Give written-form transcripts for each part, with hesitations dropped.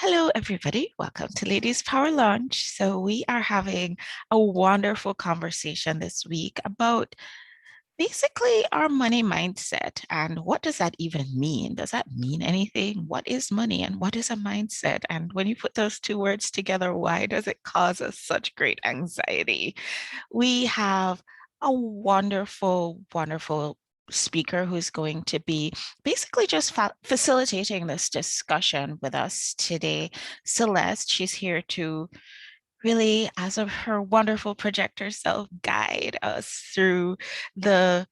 Hello, everybody. Welcome to Ladies Power Lunch. So, we are having a wonderful conversation this week about basically our money mindset. And what does that even mean? Does that mean anything? What is money and what is a mindset? And when you put those two words together, why does it cause us such great anxiety? We have a wonderful, wonderful speaker who's going to be basically just facilitating this discussion with us today. Celeste, she's here to really, as of her wonderful projector self, guide us through the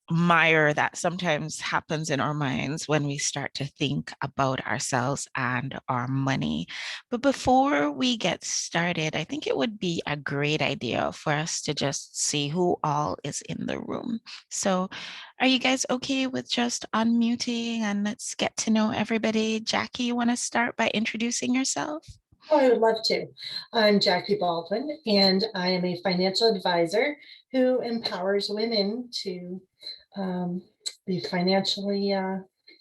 mire that sometimes happens in our minds when we start to think about ourselves and our money. But before we get started, I think it would be a great idea for us to just see who all is in the room. So, are you guys okay with just unmuting and let's get to know everybody? Jackie, you want to start by introducing yourself? Oh, I would love to. I'm Jackie Baldwin, and I am a financial advisor who empowers women to be financially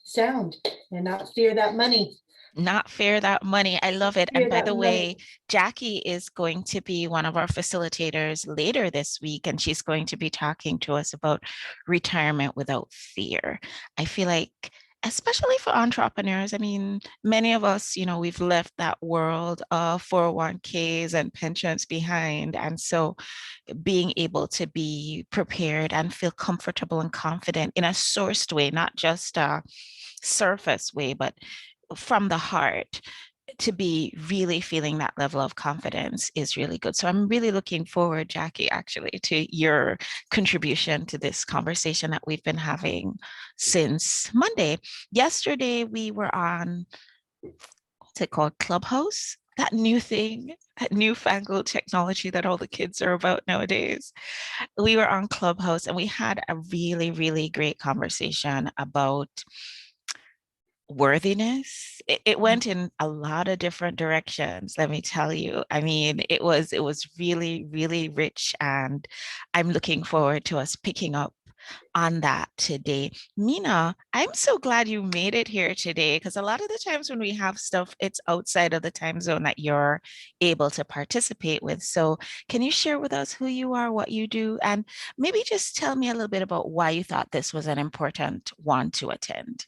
sound and not fear that money. Not fear that money. I love it. And Fear by that the way, money. Jackie is going to be one of our facilitators later this week, and she's going to be talking to us about retirement without fear. I feel like, especially for entrepreneurs, I mean, many of us, we've left that world of 401ks and pensions behind. And so being able to be prepared and feel comfortable and confident in a sourced way, not just a surface way, but from the heart, to be really feeling that level of confidence is really good. So I'm really looking forward, Jackie, actually, to your contribution to this conversation that we've been having since Monday. Yesterday, we were on, what's it called? Clubhouse? That new thing, that newfangled technology that all the kids are about nowadays. We were on Clubhouse and we had a really, really great conversation about worthiness. It went in a lot of different directions, let me tell you. I mean, it was really, really rich, and I'm looking forward to us picking up on that today. Mina, I'm so glad you made it here today, because a lot of the times when we have stuff, it's outside of the time zone that you're able to participate with. So can you share with us who you are, what you do, and maybe just tell me a little bit about why you thought this was an important one to attend?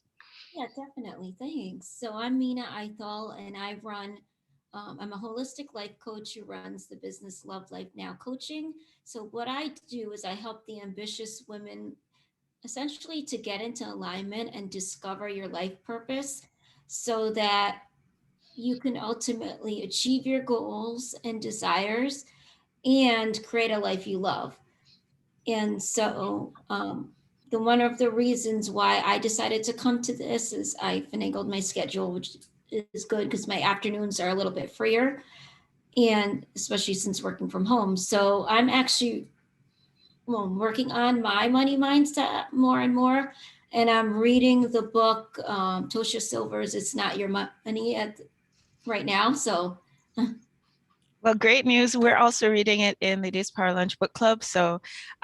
Yeah, definitely. Thanks. So I'm Mina Ithal, and I'm a holistic life coach who runs the business Love Life Now coaching. So what I do is I help the ambitious women essentially to get into alignment and discover your life purpose so that you can ultimately achieve your goals and desires and create a life you love. And so, the one of the reasons why I decided to come to this is I finagled my schedule, which is good because my afternoons are a little bit freer, and especially since working from home. So I'm actually working on my money mindset more and more, and I'm reading the book Tosha Silver's "It's Not Your Money" right now. So Well, great news. We're also reading it in Ladies Power Lunch Book Club. So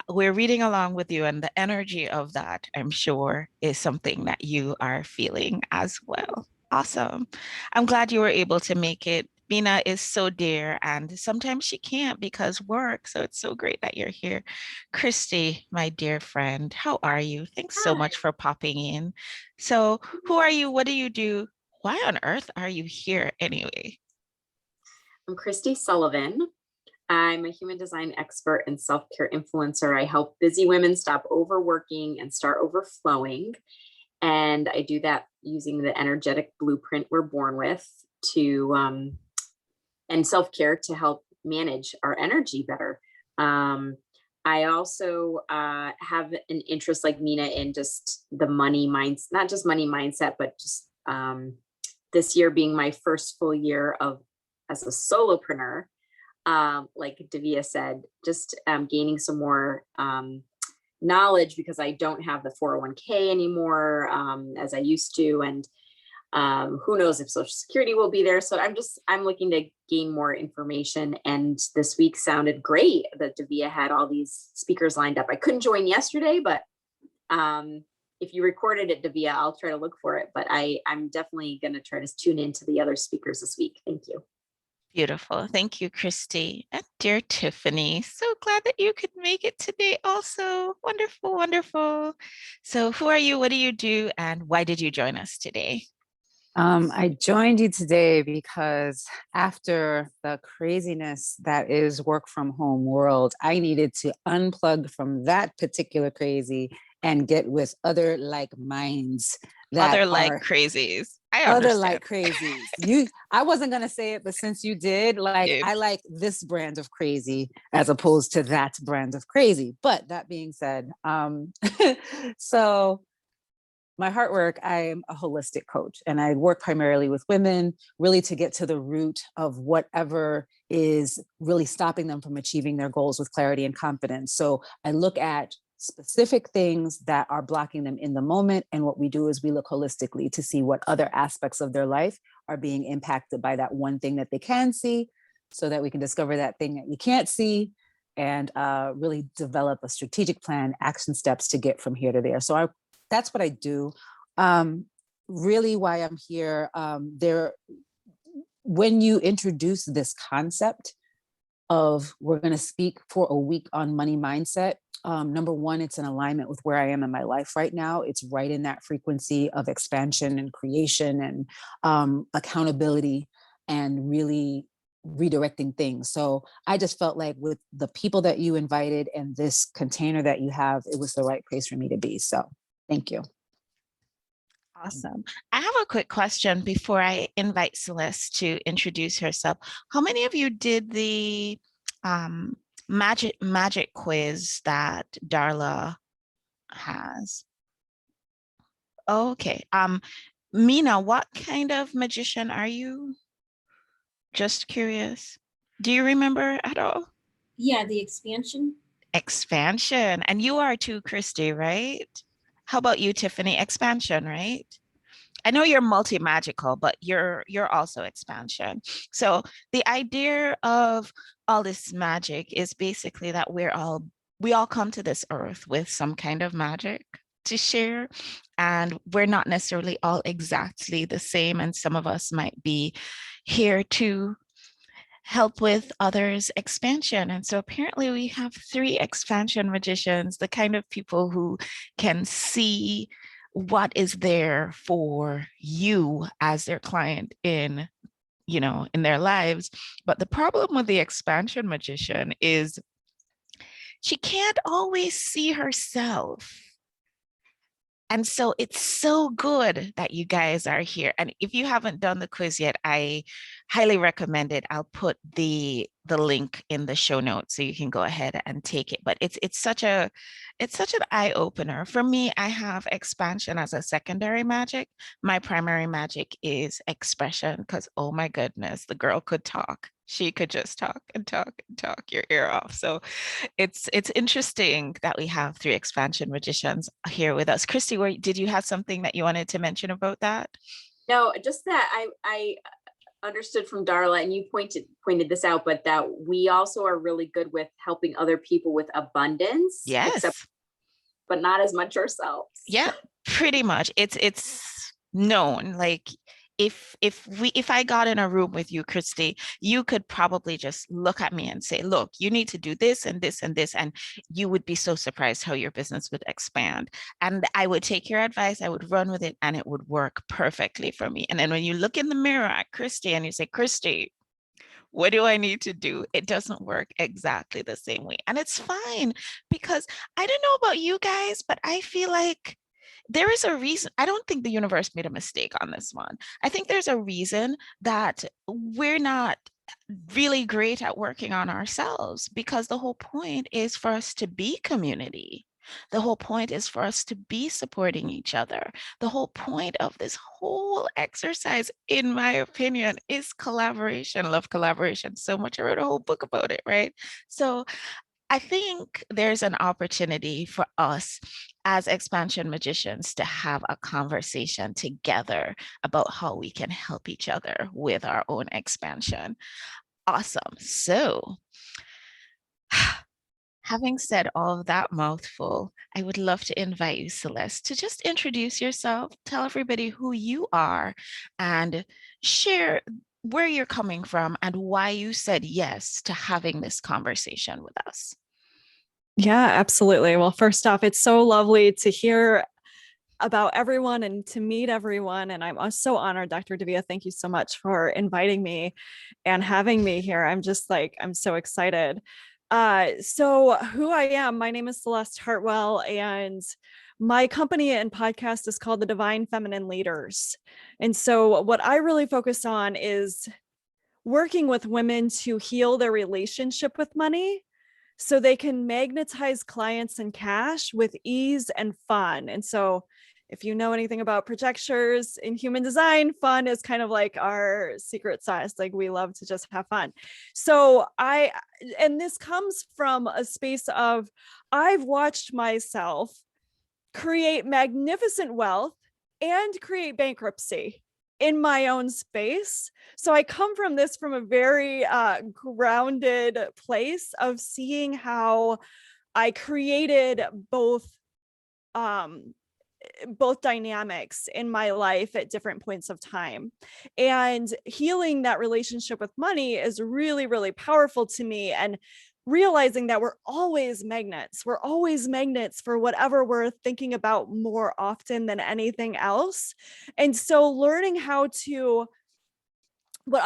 we're reading along with you, and the energy of that, I'm sure, is something that you are feeling as well. Awesome. I'm glad you were able to make it. Mina is so dear, and sometimes she can't because work. So it's so great that you're here. Christy, my dear friend, how are you? Thanks so Hi, much for popping in. So, who are you? What do you do? Why on earth are you here anyway? I'm Christy Sullivan. I'm a human design expert and self-care influencer. I help busy women stop overworking and start overflowing. And I do that using the energetic blueprint we're born with and self-care to help manage our energy better. I also have an interest like Mina in just the money mindset, not just money mindset, but just this year being my first full year of as a solopreneur. Like Davia said, just gaining some more knowledge because I don't have the 401k anymore as I used to. And who knows if Social Security will be there. So I'm looking to gain more information. And this week sounded great that Davia had all these speakers lined up. I couldn't join yesterday, but if you recorded it, Davia, I'll try to look for it, but I'm definitely going to try to tune into the other speakers this week. Thank you. Beautiful. Thank you, Christy. And dear Tiffany, so glad that you could make it today also. Wonderful, wonderful. So who are you? What do you do? And why did you join us today? I joined you today because after the craziness that is work from home world, I needed to unplug from that particular crazy and get with other like minds that Other are like crazies. I other understand. like crazies. I wasn't gonna say it, but since you did, like Dude. I like this brand of crazy as opposed to that brand of crazy. But that being said, so my heart work, I am a holistic coach and I work primarily with women, really to get to the root of whatever is really stopping them from achieving their goals with clarity and confidence. So I look at specific things that are blocking them in the moment. And what we do is we look holistically to see what other aspects of their life are being impacted by that one thing that they can see, so that we can discover that thing that you can't see and really develop a strategic plan, action steps to get from here to there. So that's what I do. Really why I'm here, when you introduce this concept of we're going to speak for a week on money mindset, number one, it's in alignment with where I am in my life right now. It's right in that frequency of expansion and creation and accountability and really redirecting things. So I just felt like with the people that you invited and this container that you have, it was the right place for me to be. So thank you. Awesome. I have a quick question before I invite Celeste to introduce herself. How many of you did the magic quiz that Darla has? Okay. Mina, what kind of magician are you? Just curious. Do you remember at all? Yeah, the expansion. Expansion. And you are too, Christy, right? How about you, Tiffany? Expansion, right? I know you're multi-magical, but you're also expansion. So the idea of all this magic is basically that we all come to this earth with some kind of magic to share, and we're not necessarily all exactly the same, and some of us might be here to help with others' expansion. And so apparently we have 3 expansion magicians, the kind of people who can see what is there for you as their client in their lives. But the problem with the expansion magician is she can't always see herself. And so it's so good that you guys are here. And if you haven't done the quiz yet, I highly recommend it. I'll put the link in the show notes so you can go ahead and take it. But it's such an eye opener. For me, I have expansion as a secondary magic. My primary magic is expression, because oh my goodness, the girl could talk. She could just talk and talk and talk your ear off. So it's interesting that we have 3 expansion magicians here with us. Christy, did you have something that you wanted to mention about that? No, just that I understood from Darla, and you pointed this out, but that we also are really good with helping other people with abundance. Yes. But not as much ourselves. Yeah, pretty much. It's known. Like if I got in a room with you, Christy, you could probably just look at me and say, look, you need to do this and this and this, and you would be so surprised how your business would expand. And I would take your advice, I would run with it, and it would work perfectly for me. And then when you look in the mirror at Christy and you say, Christy, what do I need to do? It doesn't work exactly the same way. And it's fine, because I don't know about you guys, but I feel like there is a reason. I don't think the universe made a mistake on this one. I think there's a reason that we're not really great at working on ourselves, because the whole point is for us to be community. The whole point is for us to be supporting each other. The whole point of this whole exercise, in my opinion, is collaboration. I love collaboration so much. I wrote a whole book about it, right? So I think there's an opportunity for us as expansion magicians to have a conversation together about how we can help each other with our own expansion. Awesome. So Having said all of that mouthful, I would love to invite you, Celeste, to just introduce yourself, tell everybody who you are, and share where you're coming from and why you said yes to having this conversation with us. Yeah, absolutely. Well, first off, it's so lovely to hear about everyone and to meet everyone. And I'm so honored, Dr. Davia. Thank you so much for inviting me and having me here. I'm just like, I'm so excited. So who I am, my name is Celeste Hartwell, and my company and podcast is called The Divine Feminine Leaders. And so what I really focus on is working with women to heal their relationship with money so they can magnetize clients and cash with ease and fun. And so if you know anything about projectors in human design, fun is kind of like our secret sauce. Like we love to just have fun. So and this comes from a space of, I've watched myself create magnificent wealth and create bankruptcy in my own space. So I come from this from a very grounded place of seeing how I created both dynamics in my life at different points of time. And healing that relationship with money is really, really powerful to me. And realizing that we're always magnets for whatever we're thinking about more often than anything else. And so learning how to, what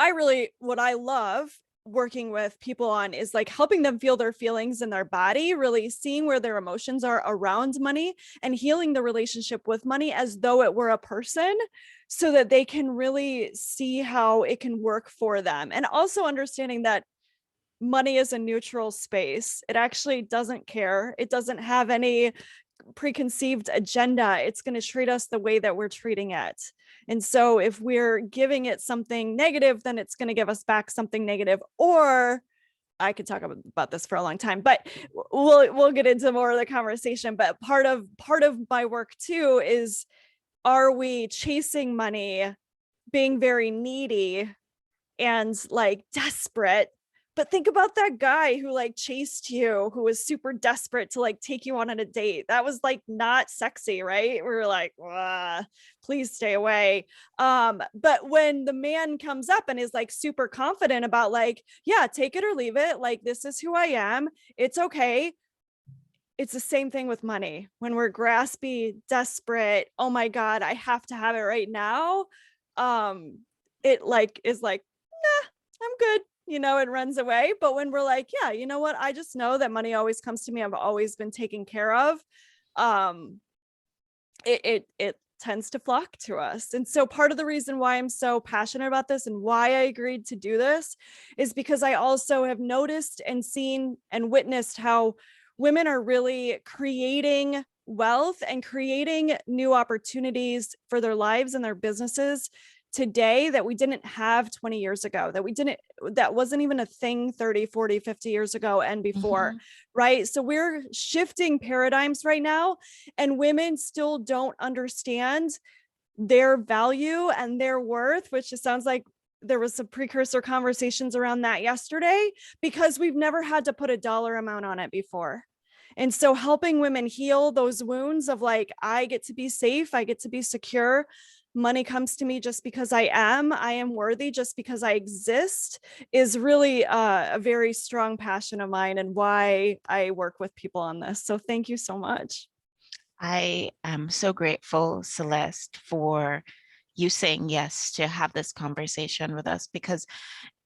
I love working with people on is like helping them feel their feelings in their body, really seeing where their emotions are around money and healing the relationship with money as though it were a person, so that they can really see how it can work for them. And also understanding that money is a neutral space. It actually doesn't care. It doesn't have any preconceived agenda. It's going to treat us the way that we're treating it. And so if we're giving it something negative, then it's going to give us back something negative. Or I could talk about this for a long time, but we'll get into more of the conversation. But part of my work too is, are we chasing money, being very needy and like desperate? But think about that guy who like chased you, who was super desperate to like take you on a date. That was like not sexy, right? We were like, please stay away. But when the man comes up and is like super confident about like, yeah, take it or leave it. Like, this is who I am. It's okay. It's the same thing with money. When we're graspy, desperate, oh my God, I have to have it right now. It like is like, nah, I'm good. It runs away. But when we're like, yeah, you know what? I just know that money always comes to me. I've always been taken care of. It tends to flock to us. And so part of the reason why I'm so passionate about this and why I agreed to do this is because I also have noticed and seen and witnessed how women are really creating wealth and creating new opportunities for their lives and their businesses today that we didn't have 20 years ago, that wasn't even a thing 30, 40, 50 years ago and before, right? So we're shifting paradigms right now, and women still don't understand their value and their worth, which it sounds like there was some precursor conversations around that yesterday, because we've never had to put a dollar amount on it before. And so helping women heal those wounds of like, I get to be safe, I get to be secure. Money comes to me just because I am worthy just because I exist, is really a very strong passion of mine and why I work with people on this. So thank you so much. I am so grateful, Celeste, for you saying yes to have this conversation with us, because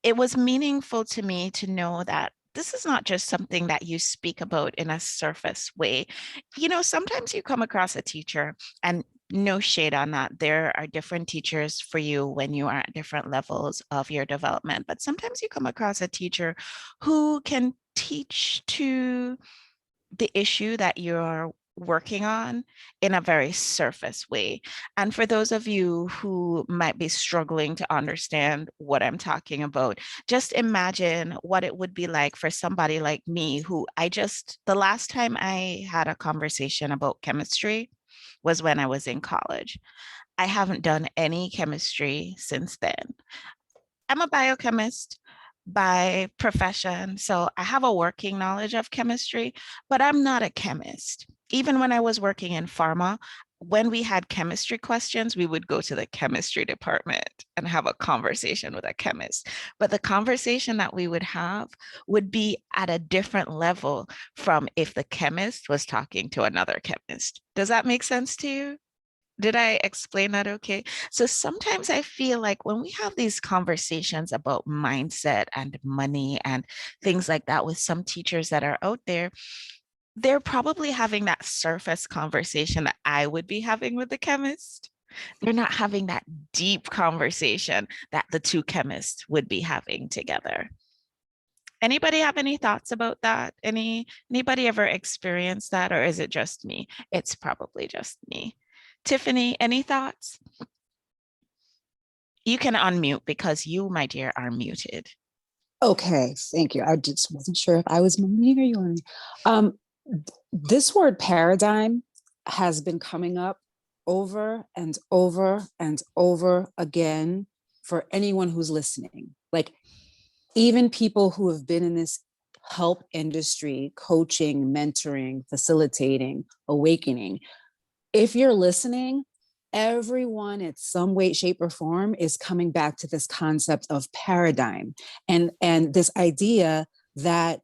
it was meaningful to me to know that this is not just something that you speak about in a surface way. Sometimes you come across a teacher, and no shade on that. There are different teachers for you when you are at different levels of your development. But sometimes you come across a teacher who can teach to the issue that you're working on in a very surface way. And for those of you who might be struggling to understand what I'm talking about, just imagine what it would be like for somebody like me, who the last time I had a conversation about chemistry was when I was in college. I haven't done any chemistry since then. I'm a biochemist, by profession. So I have a working knowledge of chemistry, but I'm not a chemist. Even when I was working in pharma, when we had chemistry questions, we would go to the chemistry department and have a conversation with a chemist. But the conversation that we would have would be at a different level from if the chemist was talking to another chemist. Does that make sense to you? Did I explain that okay? So sometimes I feel like when we have these conversations about mindset and money and things like that with some teachers that are out there, they're probably having that surface conversation that I would be having with the chemist. They're not having that deep conversation that the two chemists would be having together. Anybody have any thoughts about that? Anybody ever experienced that, or is it just me? It's probably just me. Tiffany, any thoughts? You can unmute because you, my dear, are muted. Okay, thank you. I just wasn't sure if I was muting or you were. This word paradigm has been coming up over and over and over again for anyone who's listening. Like even people who have been in this help industry, coaching, mentoring, facilitating, awakening. If you're listening, everyone at some way, shape, or form is coming back to this concept of paradigm and this idea that,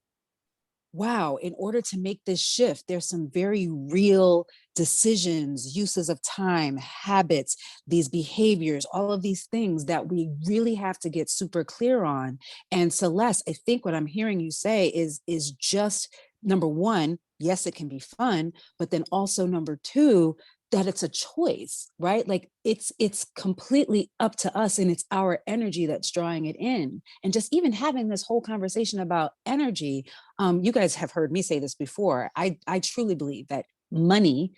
wow, in order to make this shift, there's some very real decisions, uses of time, habits, these behaviors, all of these things that we really have to get super clear on. And Celeste, I think what I'm hearing you say is just number one, yes, it can be fun, but then also number two, that it's a choice, right? Like it's completely up to us and it's our energy that's drawing it in. And just even having this whole conversation about energy, you guys have heard me say this before. I truly believe that money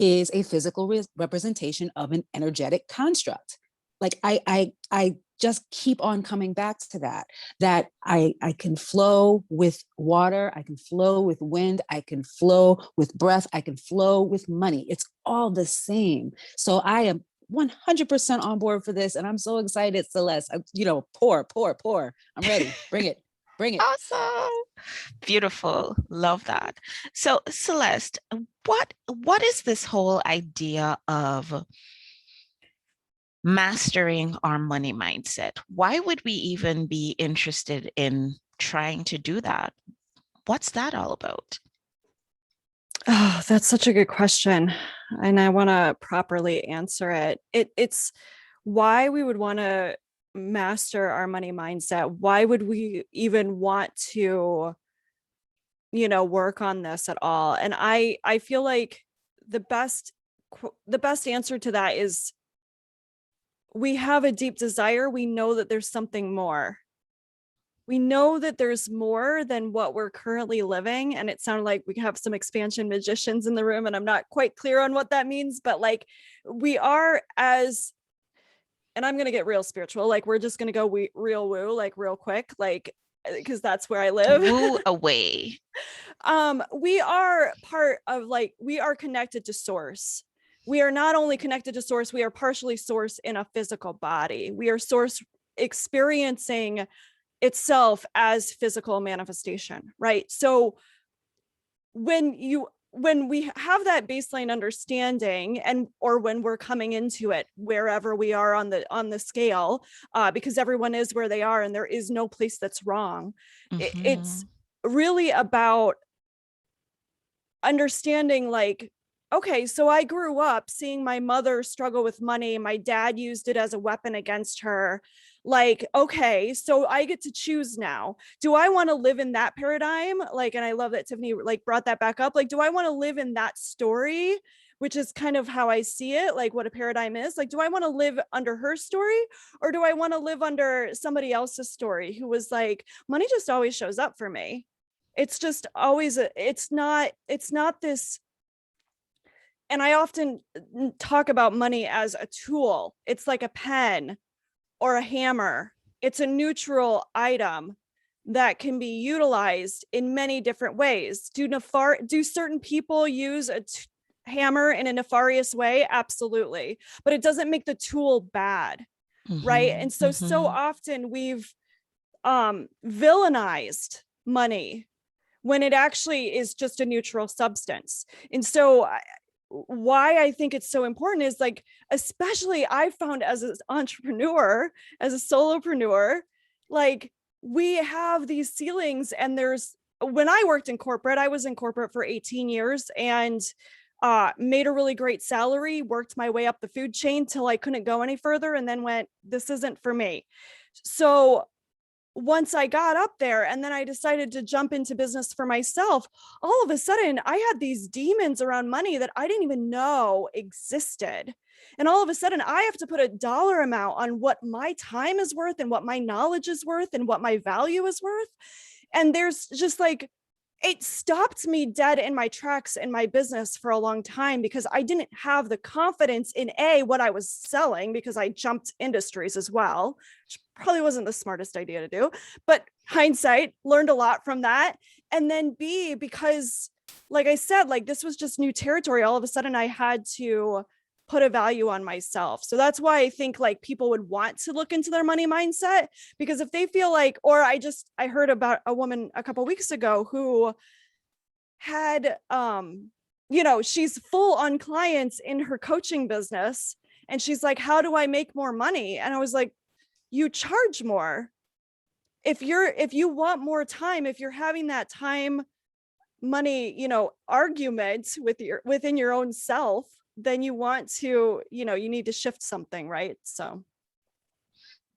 is a physical representation of an energetic construct. Like I just keep on coming back to that I can flow with water, I can flow with wind, I can flow with breath, I can flow with money. It's all the same. So I am 100% on board for this. And I'm so excited, Celeste. Pour. I'm ready. Bring it. Awesome. Beautiful. Love that. So Celeste, what is this whole idea of mastering our money mindset? Why would we even be interested in trying to do that? What's that all about? Oh, that's such a good question. And I want to properly answer it. It's why we would want to master our money mindset. Why would we even want to, work on this at all? And I feel like the best answer to that is we have a deep desire. We know that there's something more. We know that there's more than what we're currently living. And it sounded like we have some expansion magicians in the room, and I'm not quite clear on what that means, but like we are as, and I'm going to get real spiritual. Like we're just going to go real woo, like real quick, like, because that's where I live. Woo away. We are part of we are connected to source. We are not only connected to source, we are partially source in a physical body. We are source experiencing itself as physical manifestation, right? So when we have that baseline understanding, or when we're coming into it, wherever we are on the scale, because everyone is where they are and there is no place that's wrong. Mm-hmm. It's really about understanding okay, so I grew up seeing my mother struggle with money. My dad used it as a weapon against her. Okay, so I get to choose now. Do I want to live in that paradigm? And I love that Tiffany brought that back up. Do I want to live in that story, which is kind of how I see it, what a paradigm is? Do I want to live under her story, or do I want to live under somebody else's story who was money just always shows up for me? It's just always, it's not this. And I often talk about money as a tool. It's like a pen or a hammer. It's a neutral item that can be utilized in many different ways. Do certain people use a hammer in a nefarious way? Absolutely. But it doesn't make the tool bad, right? And so often villainized money when it actually is just a neutral substance. And so why I think it's so important is like, especially I found as an entrepreneur, as a solopreneur, like we have these ceilings, and when I worked in corporate, I was in corporate for 18 years and made a really great salary, worked my way up the food chain till I couldn't go any further, and then went, this isn't for me. So once I got up there and then I decided to jump into business for myself, all of a sudden I had these demons around money that I didn't even know existed. And all of a sudden I have to put a dollar amount on what my time is worth and what my knowledge is worth and what my value is worth. And there's just like, it stopped me dead in my tracks in my business for a long time because I didn't have the confidence in what I was selling, because I jumped industries as well, which probably wasn't the smartest idea to do, but hindsight, learned a lot from that. And then B, because like I said, like this was just new territory. All of a sudden I had to put a value on myself. So that's why I think like people would want to look into their money mindset, because if they feel like, or I heard about a woman a couple of weeks ago who had, she's full on clients in her coaching business. And she's like, how do I make more money? And I was like, you charge more. If you want more time, if you're having that time money, argument within your own self, then you want to, you need to shift something, right? So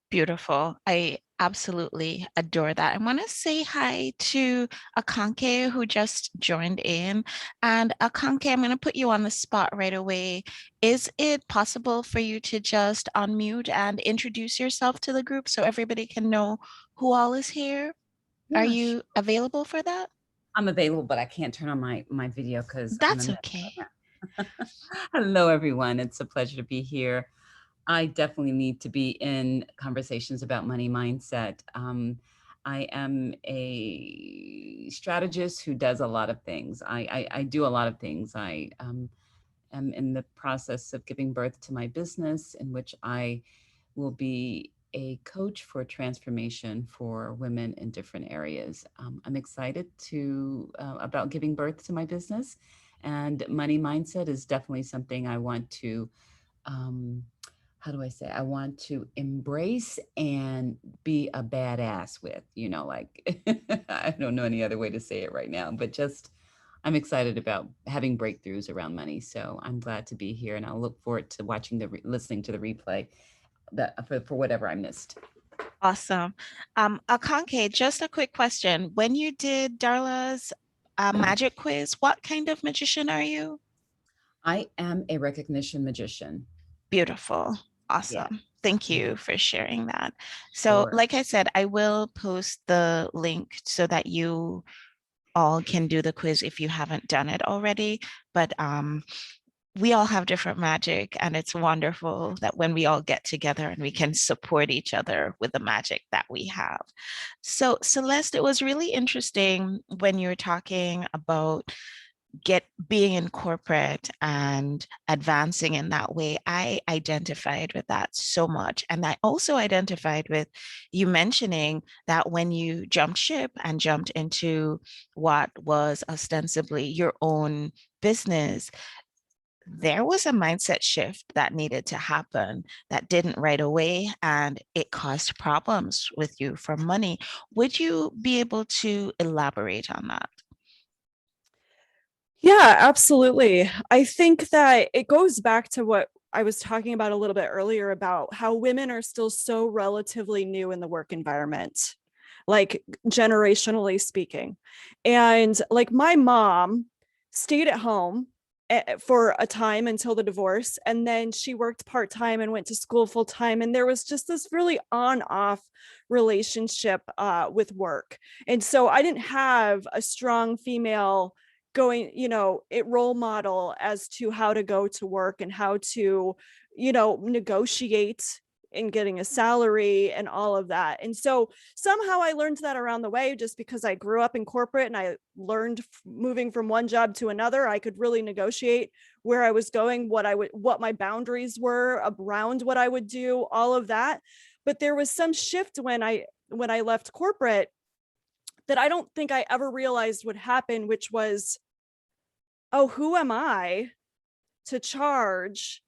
Beautiful. I absolutely adore that. I want to say hi to Akanke, who just joined in. And Akanke, I'm going to put you on the spot right away. Is it possible for you to just unmute and introduce yourself to the group so everybody can know who all is here? Are Yeah, you available for that? I'm available, but I can't turn on my video because That's okay. Hello, everyone. It's a pleasure to be here. I definitely need to be in conversations about money mindset. I am a strategist who does a lot of things. I do a lot of things. I am in the process of giving birth to my business, in which I will be a coach for transformation for women in different areas. I'm excited about giving birth to my business, and money mindset is definitely something I want to, I want to embrace and be a badass with, I don't know any other way to say it right now, but just, I'm excited about having breakthroughs around money. So I'm glad to be here, and I'll look forward to listening to the replay for whatever I missed. Awesome. Akanke, just a quick question. When you did Darla's magic quiz, what kind of magician are you? I am a recognition magician. Beautiful. Awesome. Yeah. Thank you for sharing that. So, Sure. like I said, I will post the link so that you all can do the quiz if you haven't done it already. But we all have different magic, and it's wonderful that when we all get together and we can support each other with the magic that we have. So, Celeste, it was really interesting when you were talking about being in corporate and advancing in that way. I identified with that so much. And I also identified with you mentioning that when you jumped ship and jumped into what was ostensibly your own business, there was a mindset shift that needed to happen that didn't right away, and it caused problems with you for money. Would you be able to elaborate on that? yeah, absolutely. I think that it goes back to what I was talking about a little bit earlier about how women are still so relatively new in the work environment, like generationally speaking. And like my mom stayed at home for a time until the divorce, and then she worked part-time and went to school full-time, and there was just this really on-off relationship with work. And so I didn't have a strong female role model as to how to go to work and how to negotiate in getting a salary and all of that. And so somehow I learned that around the way, just because I grew up in corporate and I learned moving from one job to another, I could really negotiate where I was going, what my boundaries were around what I would do, all of that. But there was some shift when I left corporate that I don't think I ever realized would happen, which was, oh, who am I to charge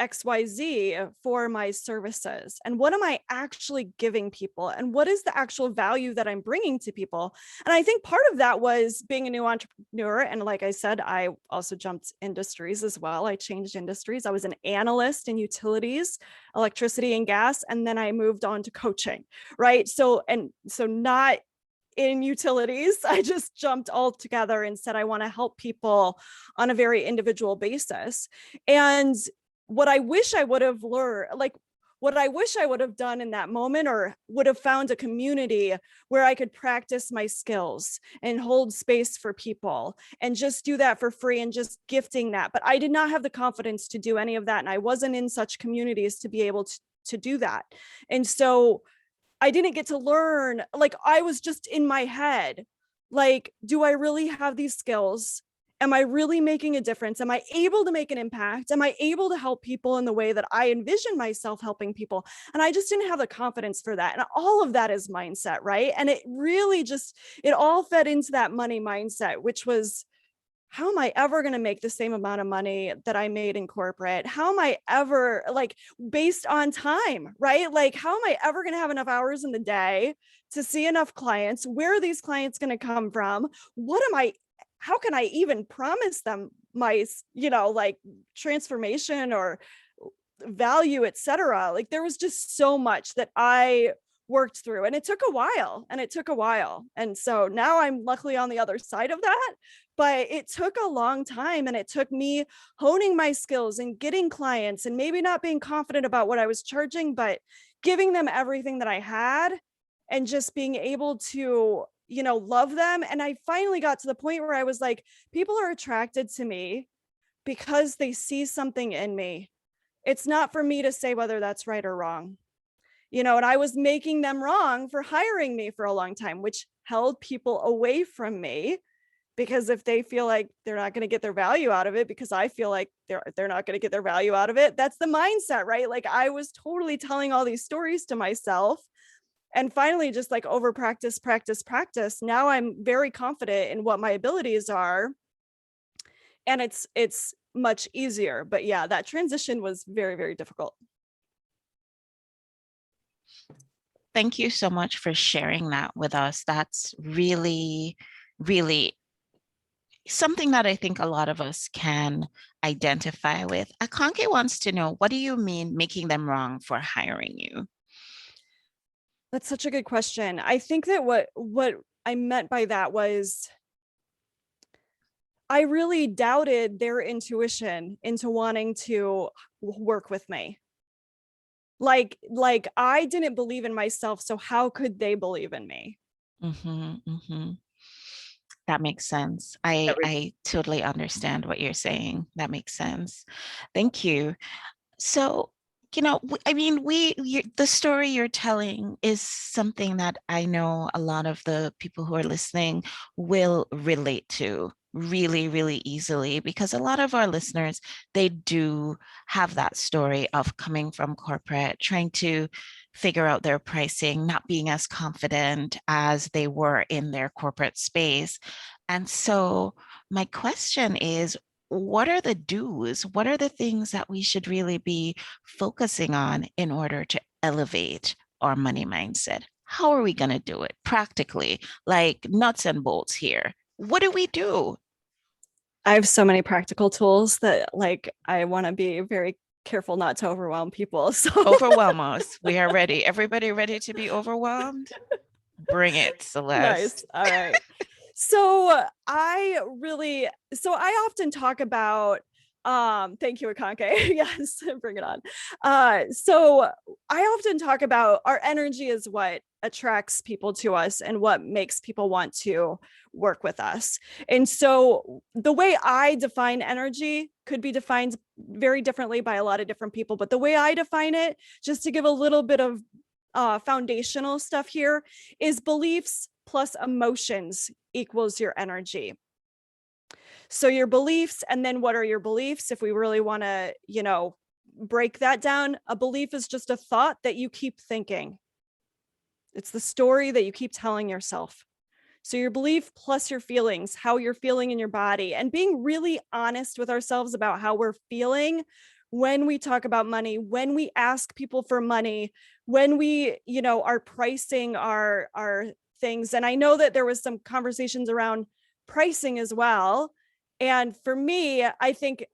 XYZ for my services? And what am I actually giving people? And what is the actual value that I'm bringing to people? And I think part of that was being a new entrepreneur. And like I said, I also jumped industries as well. I changed industries. I was an analyst in utilities, electricity and gas. And then I moved on to coaching, right? So not in utilities. I just jumped all together and said, I want to help people on a very individual basis. And what I wish I would have learned, like what I wish I would have done in that moment, or would have found a community where I could practice my skills and hold space for people and just do that for free and just gifting that. But I did not have the confidence to do any of that. And I wasn't in such communities to be able to do that. And so I didn't get to learn, like I was just in my head, like, do I really have these skills? Am I really making a difference? Am I able to make an impact? Am I able to help people in the way that I envision myself helping people? And I just didn't have the confidence for that. And all of that is mindset, right? And it really just, it all fed into that money mindset, which was, how am I ever going to make the same amount of money that I made in corporate? How am I ever, like, based on time, right? Like, how am I ever going to have enough hours in the day to see enough clients? Where are these clients going to come from? How can I even promise them my, like transformation or value, et cetera? Like, there was just so much that I worked through, and it took a while. And so now I'm luckily on the other side of that, but it took a long time, and it took me honing my skills and getting clients, and maybe not being confident about what I was charging, but giving them everything that I had and just being able to, love them. And I finally got to the point where I was like, people are attracted to me because they see something in me. It's not for me to say whether that's right or wrong. And I was making them wrong for hiring me for a long time, which held people away from me, because if they feel like they're not going to get their value out of it, because I feel like they're not going to get their value out of it, that's the mindset, right? Like, I was totally telling all these stories to myself, and finally just like over practice. Now I'm very confident in what my abilities are, and it's much easier. But yeah, that transition was very, very difficult. Thank you so much for sharing that with us. That's really, really something that I think a lot of us can identify with. Akanke wants to know, what do you mean making them wrong for hiring you? That's such a good question. I think that what I meant by that was, I really doubted their intuition into wanting to work with me. Like I didn't believe in myself, so how could they believe in me? That makes sense. I totally understand what you're saying. That makes sense. Thank you. So, the story you're telling is something that I know a lot of the people who are listening will relate to really, really easily, because a lot of our listeners, they do have that story of coming from corporate, trying to figure out their pricing, not being as confident as they were in their corporate space. And so my question is, what are the do's? What are the things that we should really be focusing on in order to elevate our money mindset? How are we going to do it practically, like nuts and bolts here? What do we do? I have so many practical tools that, like, I want to be very careful not to overwhelm people. So overwhelm us. We are ready. Everybody ready to be overwhelmed? Bring it, Celeste. Nice. All right. So I often talk about, thank you, Akanke. Yes, bring it on. So I often talk about our energy is what attracts people to us and what makes people want to work with us. And so the way I define energy could be defined very differently by a lot of different people. But the way I define it, just to give a little bit of foundational stuff here, is beliefs plus emotions equals your energy. So your beliefs, and then what are your beliefs? If we really want to, break that down, a belief is just a thought that you keep thinking. It's the story that you keep telling yourself. So your belief plus your feelings, how you're feeling in your body, and being really honest with ourselves about how we're feeling when we talk about money, when we ask people for money, when we, are pricing our things. And I know that there was some conversations around pricing as well. And for me, I think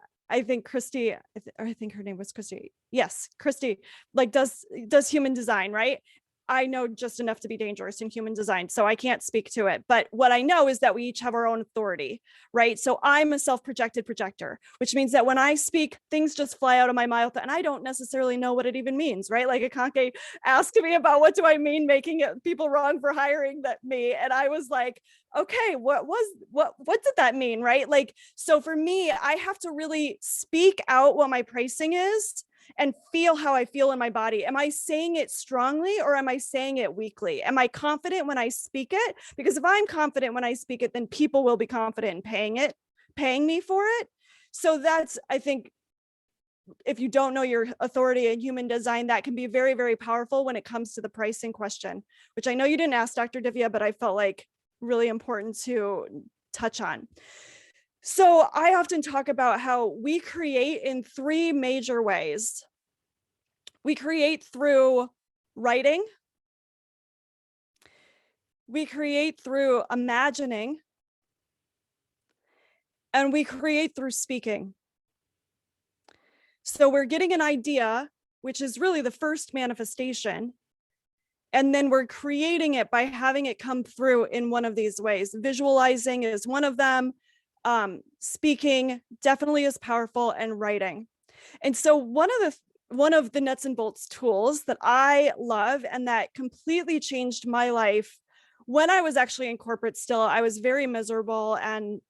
Christy, I think her name was Christy. Yes, Christy, like does human design, right? I know just enough to be dangerous in human design, so I can't speak to it. But what I know is that we each have our own authority, right? So I'm a self-projected projector, which means that when I speak, things just fly out of my mouth and I don't necessarily know what it even means, right? Like Akanke asked me about what do I mean making people wrong for hiring me. And I was like, okay, what did that mean, right? Like, so for me, I have to really speak out what my pricing is and feel how I feel in my body. Am I saying it strongly or am I saying it weakly? Am I confident when I speak it? Because if I'm confident when I speak it, then people will be confident in paying me for it. So that's, I think, if you don't know your authority in human design, that can be very, very powerful when it comes to the pricing question, which I know you didn't ask Dr. Davia, but I felt like really important to touch on. So I often talk about how we create in 3 major ways. We create through writing. We create through imagining. And we create through speaking. So we're getting an idea, which is really the first manifestation. And then we're creating it by having it come through in one of these ways. Visualizing is one of them. Speaking definitely is powerful, and writing. And so one of the nuts and bolts tools that I love and that completely changed my life when I was actually in corporate still, I was very miserable and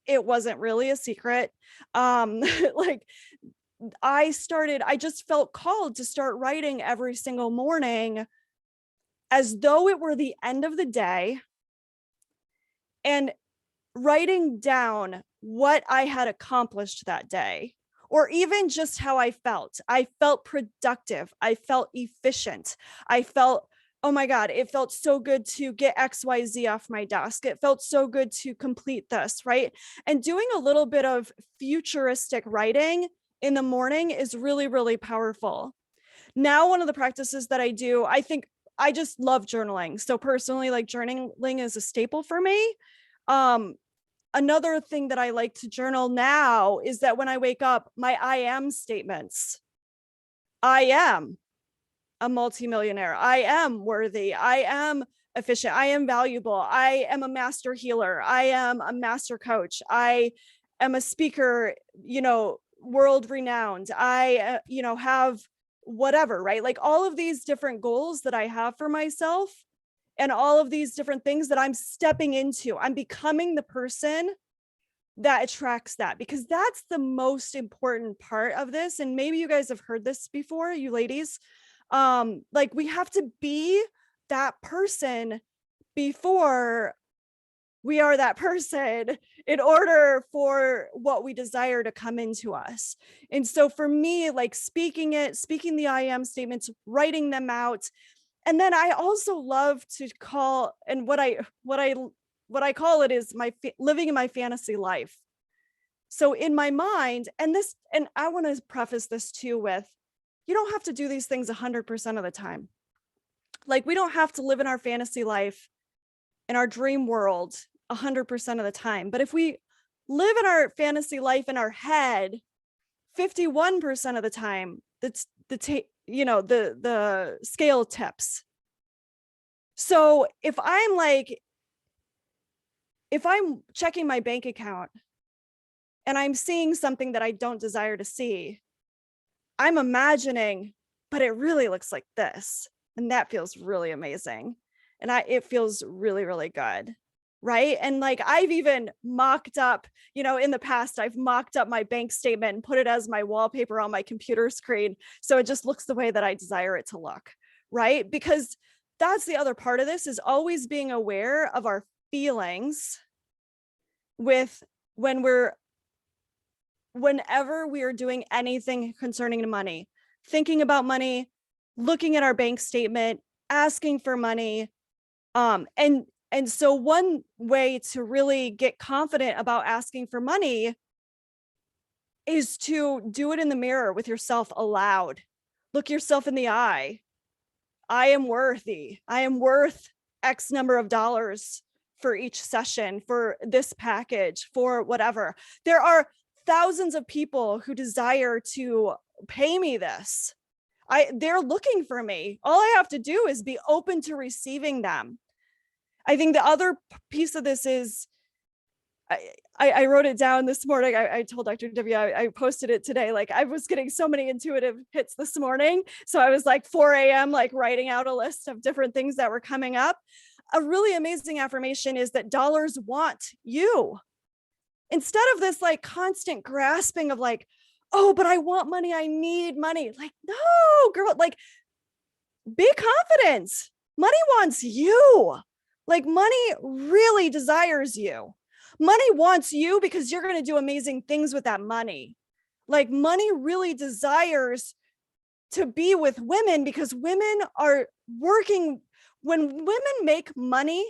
it wasn't really a secret. Like I just felt called to start writing every single morning as though it were the end of the day, and writing down what I had accomplished that day, or even just how I felt. I felt productive. I felt efficient. I felt, oh my God, it felt so good to get XYZ off my desk. It felt so good to complete this, right? And doing a little bit of futuristic writing in the morning is really, really powerful. Now, one of the practices that I do, I think I just love journaling. So personally, like journaling is a staple for me. Another thing that I like to journal now is that when I wake up, my I am statements. I am a multimillionaire. I am worthy. I am efficient. I am valuable. I am a master healer. I am a master coach. I am a speaker, world renowned. I, have whatever, right? Like all of these different goals that I have for myself, and all of these different things that I'm stepping into. I'm becoming the person that attracts that, because that's the most important part of this. And maybe you guys have heard this before, you ladies. Like we have to be that person before we are that person in order for what we desire to come into us. And so for me, like speaking the I am statements, writing them out. And then I also love to call, and what I call it is living in my fantasy life. So in my mind, and I want to preface this too with, you don't have to do these things 100% of the time. Like we don't have to live in our fantasy life, in our dream world 100% of the time. But if we live in our fantasy life in our head 51% of the time, that's the scale tips. So if I'm checking my bank account and I'm seeing something that I don't desire to see, I'm imagining, but it really looks like this. And that feels really amazing. And it feels really, really good. Right. And like I've even mocked up, in the past, I've mocked up my bank statement and put it as my wallpaper on my computer screen. So it just looks the way that I desire it to look. Right. Because that's the other part of this, is always being aware of our feelings when we're whenever we are doing anything concerning money, thinking about money, looking at our bank statement, asking for money. And so one way to really get confident about asking for money is to do it in the mirror with yourself aloud. Look yourself in the eye. I am worthy. I am worth X number of dollars for each session, for this package, for whatever. There are thousands of people who desire to pay me this. They're looking for me. All I have to do is be open to receiving them. I think the other piece of this is, I wrote it down this morning. I told Dr. Davia, I posted it today. Like, I was getting so many intuitive hits this morning. So I was like 4 a.m., like writing out a list of different things that were coming up. A really amazing affirmation is that dollars want you. Instead of this like constant grasping of like, oh, but I want money, I need money. Like, no, girl, like, be confident. Money wants you. Like, money really desires you. Money wants you because you're going to do amazing things with that money. Like, money really desires to be with women because women are working. When women make money,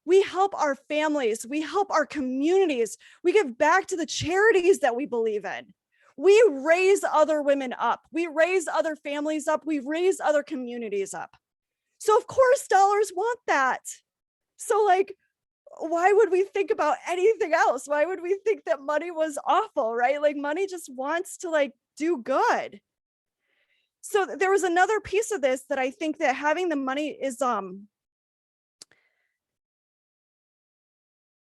we help our families, we help our communities, we give back to the charities that we believe in. We raise other women up, we raise other families up, we raise other communities up. So of course dollars want that. So like, why would we think about anything else? Why would we think that money was awful, right? Like, money just wants to like do good. So there was another piece of this that I think that having the money is,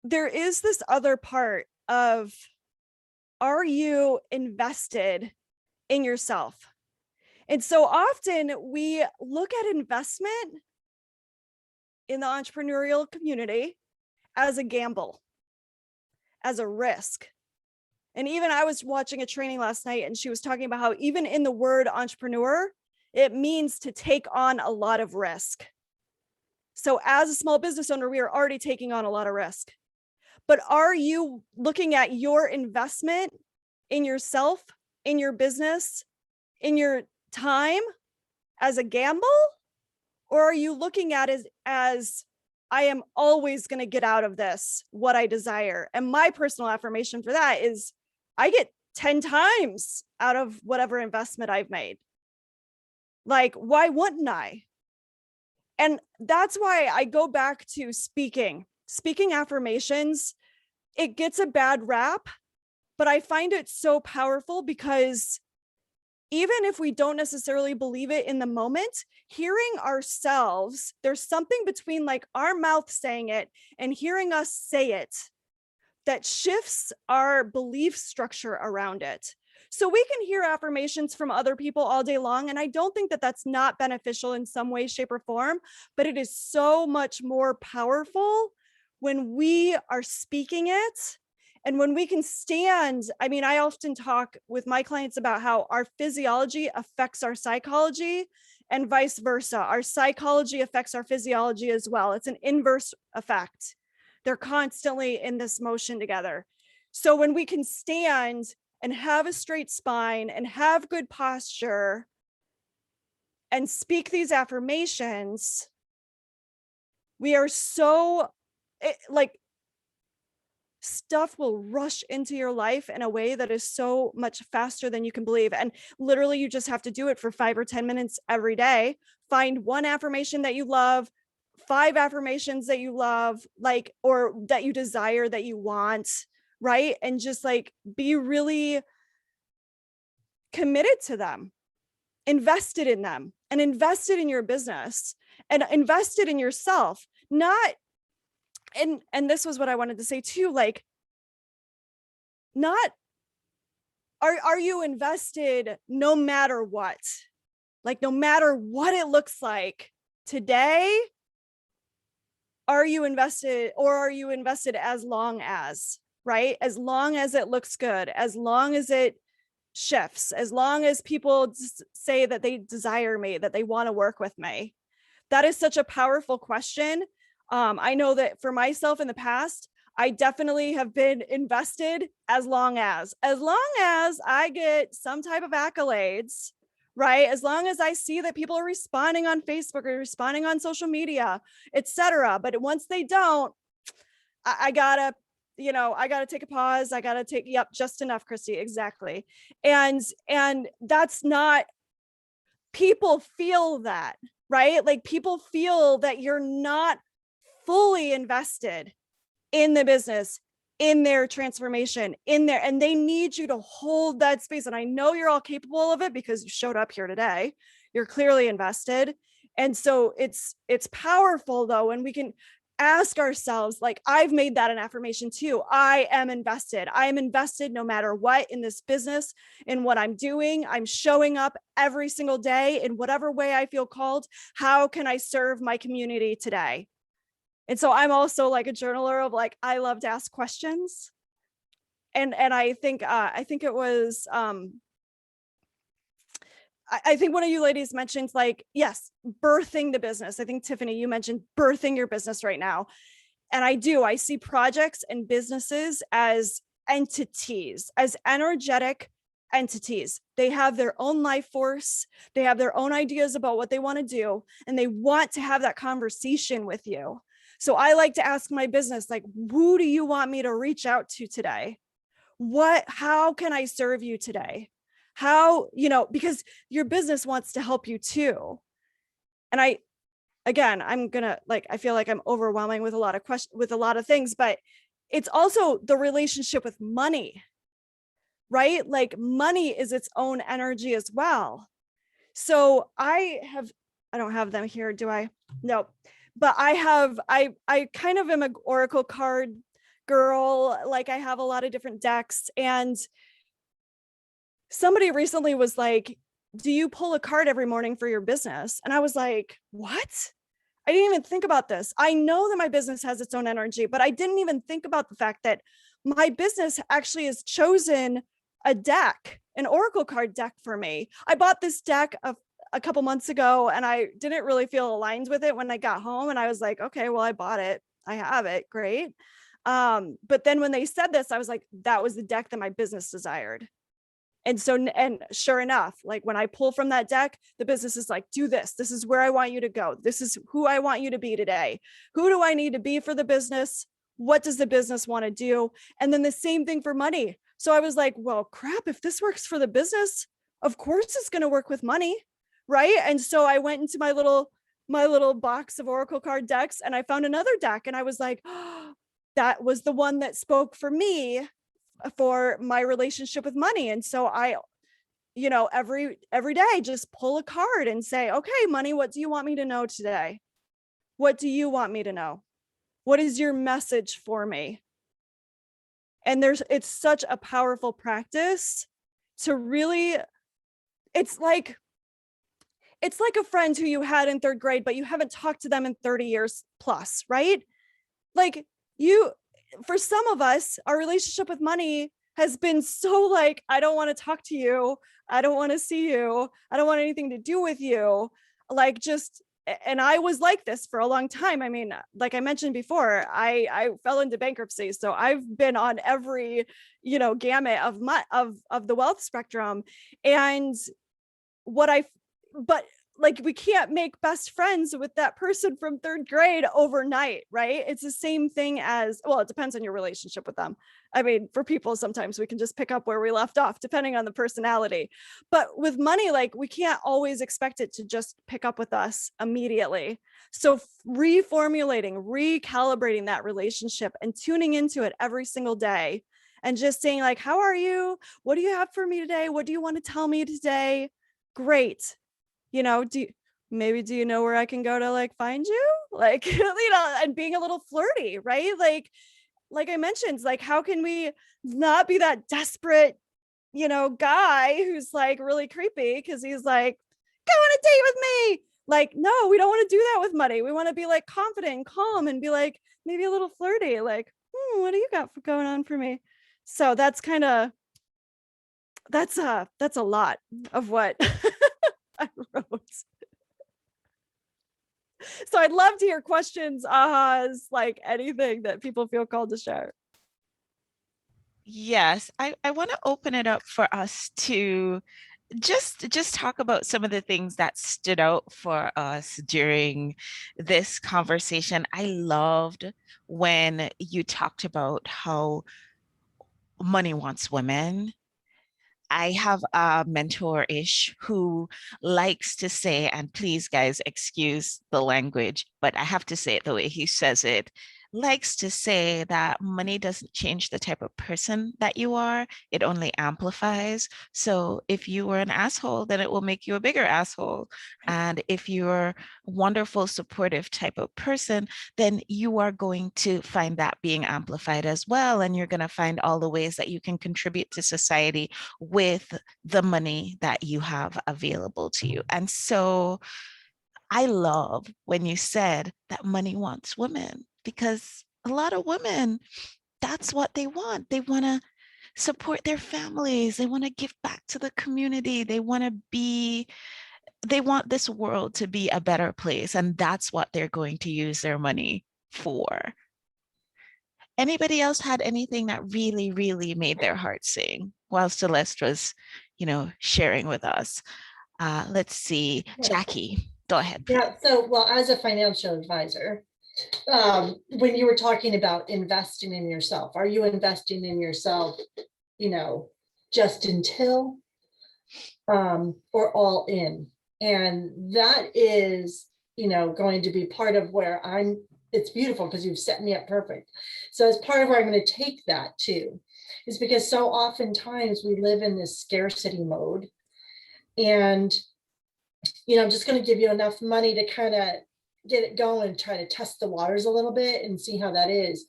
there is this other part of, are you invested in yourself? And so often we look at investment in the entrepreneurial community as a gamble, as a risk. And even I was watching a training last night and she was talking about how even in the word entrepreneur, it means to take on a lot of risk. So as a small business owner, we are already taking on a lot of risk. But are you looking at your investment in yourself, in your business, in your time as a gamble? Or are you looking at it as I am always going to get out of this what I desire? And my personal affirmation for that is I get 10 times out of whatever investment I've made. Like, why wouldn't I? And that's why I go back to speaking affirmations. It gets a bad rap, but I find it so powerful because even if we don't necessarily believe it in the moment, hearing ourselves, there's something between like our mouth saying it and hearing us say it that shifts our belief structure around it. So we can hear affirmations from other people all day long. And I don't think that that's not beneficial in some way, shape, or form, but it is so much more powerful when we are speaking it. And when we can stand, I mean, I often talk with my clients about how our physiology affects our psychology and vice versa. Our psychology affects our physiology as well. It's an inverse effect. They're constantly in this motion together. So when we can stand and have a straight spine and have good posture and speak these affirmations, we are so like, stuff will rush into your life in a way that is so much faster than you can believe. And literally, you just have to do it for 5 or 10 minutes every day. Find one affirmation that you love, 5 affirmations that you love, like, or that you desire, that you want, right? And just like be really committed to them, invested in them, and invested in your business, and invested in yourself. Not, and this was what I wanted to say too, like, not, are you invested no matter what? Like, no matter what it looks like today, are you invested, or are you invested as long as, right? As long as it looks good, as long as it shifts, as long as people say that they desire me, that they want to work with me. That is such a powerful question. I know that for myself in the past, I definitely have been invested as long as I get some type of accolades, right? As long as I see that people are responding on Facebook or responding on social media, etc. But once they don't, I gotta, I gotta take a pause. I gotta take, yep, just enough, Christy, exactly. And that's not, people feel that, right? Like people feel that you're not fully invested in the business, in their transformation, in there, and they need you to hold that space. And I know you're all capable of it because you showed up here today. You're clearly invested. And so it's powerful though, and we can ask ourselves, like, I've made that an affirmation too. I am invested. I am invested no matter what in this business, in what I'm doing. I'm showing up every single day in whatever way I feel called. How can I serve my community today? And so I'm also like a journaler of like, I love to ask questions. And I think it was, I think one of you ladies mentioned like, yes, birthing the business. I think Tiffany, you mentioned birthing your business right now. And I see projects and businesses as entities, as energetic entities. They have their own life force. They have their own ideas about what they want to do. And they want to have that conversation with you. So I like to ask my business, like, who do you want me to reach out to today? How can I serve you today? How, because your business wants to help you too. And I'm gonna, like, I feel like I'm overwhelming with a lot of questions, with a lot of things, but it's also the relationship with money, right? Like money is its own energy as well. So I don't have them here, do I? No, but I kind of am an Oracle card girl. Like I have a lot of different decks, and somebody recently was like, do you pull a card every morning for your business? And I was like, what? I didn't even think about this. I know that my business has its own energy, but I didn't even think about the fact that my business actually has chosen a deck, an Oracle card deck for me. I bought this deck a couple months ago and I didn't really feel aligned with it when I got home. And I was like, okay, well, I bought it. I have it. Great. But then when they said this, I was like, that was the deck that my business desired. And so, and sure enough, like when I pull from that deck, the business is like, do this. This is where I want you to go. This is who I want you to be today. Who do I need to be for the business? What does the business want to do? And then the same thing for money. So I was like, well, crap, if this works for the business, of course it's going to work with money. Right. And so I went into my little box of Oracle card decks and I found another deck and I was like, oh, that was the one that spoke for me for my relationship with money. And so I, every day just pull a card and say, okay, money, what do you want me to know today? What do you want me to know? What is your message for me? And it's such a powerful practice to really, it's like a friend who you had in third grade, but you haven't talked to them in 30 years plus, right? Like for some of us, our relationship with money has been so like, I don't want to talk to you. I don't want to see you. I don't want anything to do with you. Like and I was like this for a long time. I mean, like I mentioned before, I fell into bankruptcy. So I've been on every, gamut of the wealth spectrum. And but like, we can't make best friends with that person from third grade overnight, right? It's the same thing as, well, it depends on your relationship with them. I mean, for people, sometimes we can just pick up where we left off, depending on the personality. But with money, like we can't always expect it to just pick up with us immediately. So reformulating, recalibrating that relationship and tuning into it every single day and just saying like, how are you? What do you have for me today? What do you want to tell me today? Great. Do you know where I can go to like find you? Like, and being a little flirty, right? Like I mentioned, like, how can we not be that desperate, guy who's like really creepy because he's like, go on a date with me. Like, no, we don't want to do that with money. We want to be like confident and calm and be like, maybe a little flirty, like, what do you got going on for me? So that's a lot of what I wrote. So I'd love to hear questions, ahas, like anything that people feel called to share. Yes, I want to open it up for us to just talk about some of the things that stood out for us during this conversation. I loved when you talked about how money wants women. I have a mentor-ish who likes to say, and please, guys, excuse the language, but I have to say it the way he says it, likes to say that money doesn't change the type of person that you are, it only amplifies. So if you were an asshole, then it will make you a bigger asshole. And if you're a wonderful, supportive type of person, then you are going to find that being amplified as well. And you're going to find all the ways that you can contribute to society with the money that you have available to you. And so I love when you said that money wants women, because a lot of women, that's what they want. They want to support their families. They want to give back to the community. They want this world to be a better place. And that's what they're going to use their money for. Anybody else had anything that really, really made their heart sing while Celeste was, sharing with us? Let's see, Jackie, go ahead. Please. Yeah, so, well, as a financial advisor, when you were talking about investing in yourself, are you investing in yourself, just until, or all in? And that is, going to be part of where it's beautiful because you've set me up perfect. So as part of where I'm going to take that too, is because so oftentimes we live in this scarcity mode. And, I'm just going to give you enough money to kind of get it going, try to test the waters a little bit and see how that is.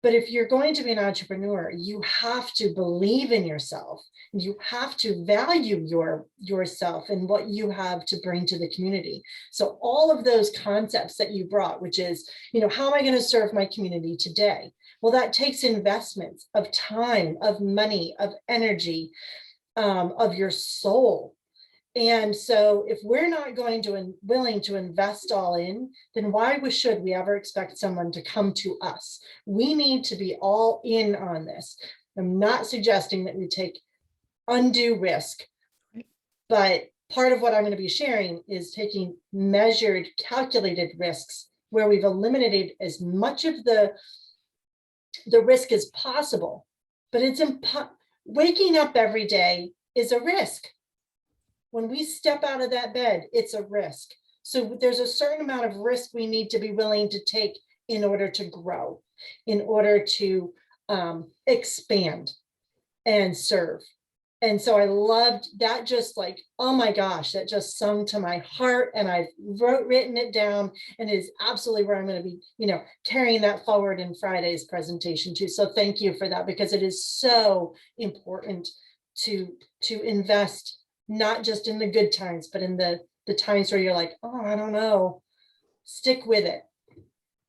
But if you're going to be an entrepreneur, you have to believe in yourself. You have to value yourself and what you have to bring to the community. So all of those concepts that you brought, which is, how am I going to serve my community today? Well, that takes investments of time, of money, of energy, of your soul. And so if we're not going to willing to invest all in, then why should we ever expect someone to come to us? We need to be all in on this. I'm not suggesting that we take undue risk, but part of what I'm going to be sharing is taking measured, calculated risks where we've eliminated as much of the risk as possible. But it's waking up every day is a risk. When we step out of that bed, it's a risk. So there's a certain amount of risk we need to be willing to take in order to grow, in order to expand and serve. And so I loved that, just like, oh my gosh, that just sung to my heart. And I've written it down, and it is absolutely where I'm going to be, carrying that forward in Friday's presentation too. So thank you for that, because it is so important to invest, not just in the good times, but in the times where you're like, oh, I don't know, stick with it.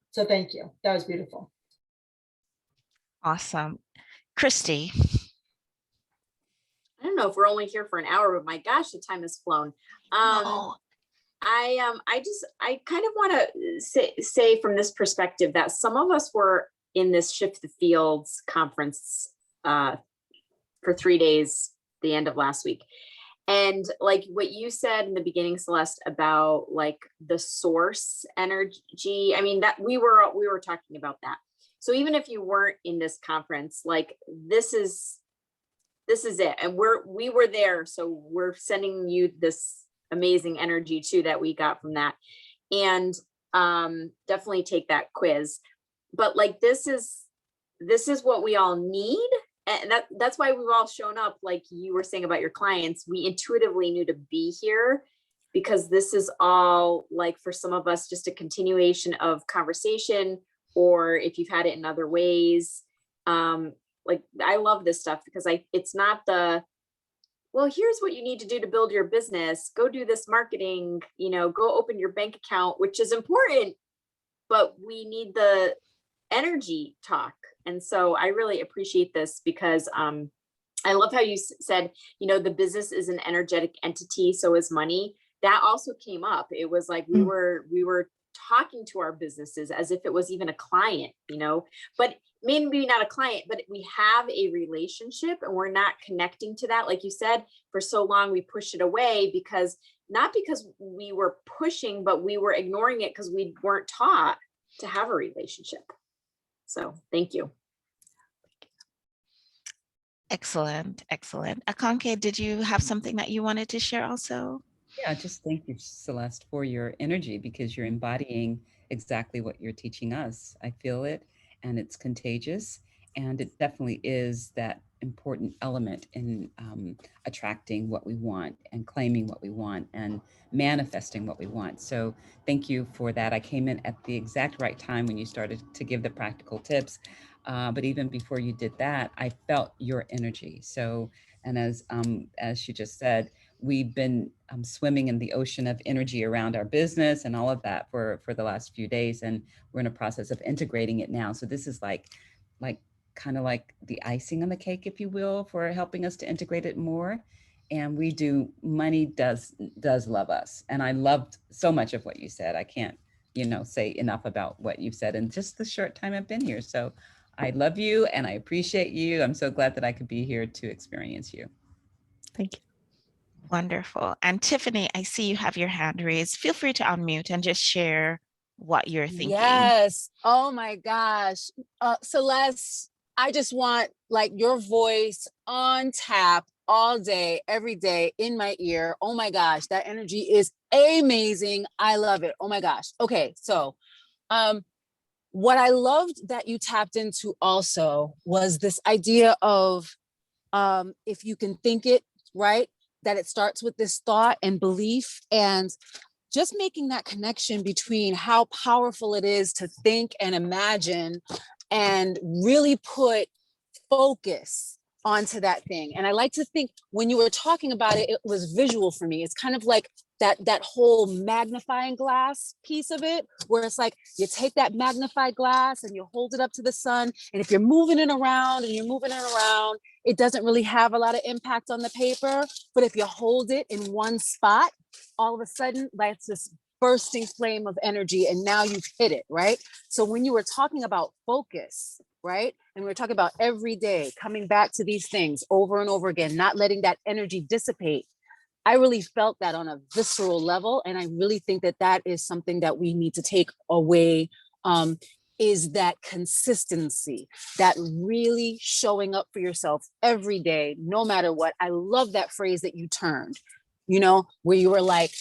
So thank you. That was beautiful. Awesome. Christy. I don't know if we're only here for an hour, but my gosh, the time has flown. I kind of want to say from this perspective that some of us were in this Shift the Fields conference for 3 days, the end of last week. And like what you said in the beginning, Celeste, about like the source energy, I mean, that we were talking about that. So even if you weren't in this conference, like this is it. And we were there. So we're sending you this amazing energy too, that we got from that. And definitely take that quiz. But like, this is what we all need. And that's why we've all shown up. Like you were saying about your clients, we intuitively knew to be here, because this is all, like, for some of us, just a continuation of conversation, or if you've had it in other ways. Like, I love this stuff because it's not well, here's what you need to do to build your business. Go do this marketing, go open your bank account, which is important, but we need the energy talk. And so I really appreciate this, because I love how you said, the business is an energetic entity, so is money. that also came up. It was like we were talking to our businesses as if it was even a client, but maybe not a client, but we have a relationship and we're not connecting to that. Like you said, for so long, we pushed it away not because we were pushing, but we were ignoring it because we weren't taught to have a relationship. So thank you. Excellent. Excellent. Akanke, did you have something that you wanted to share also? Yeah, just thank you, Celeste, for your energy, because you're embodying exactly what you're teaching us. I feel it, and it's contagious, and it definitely is that important element in attracting what we want and claiming what we want and manifesting what we want. So thank you for that. I came in at the exact right time when you started to give the practical tips. But even before you did that, I felt your energy. So, and as she just said, we've been swimming in the ocean of energy around our business and all of that for the last few days, and we're in a process of integrating it now. So this is like kind of like the icing on the cake, if you will, for helping us to integrate it more. And money does love us, and I loved so much of what you said. I can't say enough about what you've said in just the short time I've been here. So I love you and I appreciate you. I'm so glad that I could be here to experience you. Thank you. Wonderful. And Tiffany, I see you have your hand raised. Feel free to unmute and just share what you're thinking. Yes. Oh my gosh. Celeste, I just want like your voice on tap all day, every day in my ear. Oh my gosh, that energy is amazing. I love it. Oh my gosh. Okay. So, what I loved that you tapped into also was this idea of if you can think it, right? That it starts with this thought and belief, and just making that connection between how powerful it is to think and imagine and really put focus onto that thing. And I like to think when you were talking about it, it was visual for me. It's kind of like that whole magnifying glass piece of it, where it's like you take that magnified glass and you hold it up to the sun. And if you're moving it around and you're moving it around, it doesn't really have a lot of impact on the paper. But if you hold it in one spot, all of a sudden, that's this bursting flame of energy. And now you've hit it, right? So when you were talking about focus, right? And we were talking about every day coming back to these things over and over again, not letting that energy dissipate. I really felt that on a visceral level. And I really think that that is something that we need to take away, is that consistency, that really showing up for yourself every day, no matter what. I love that phrase that you turned, where you were like,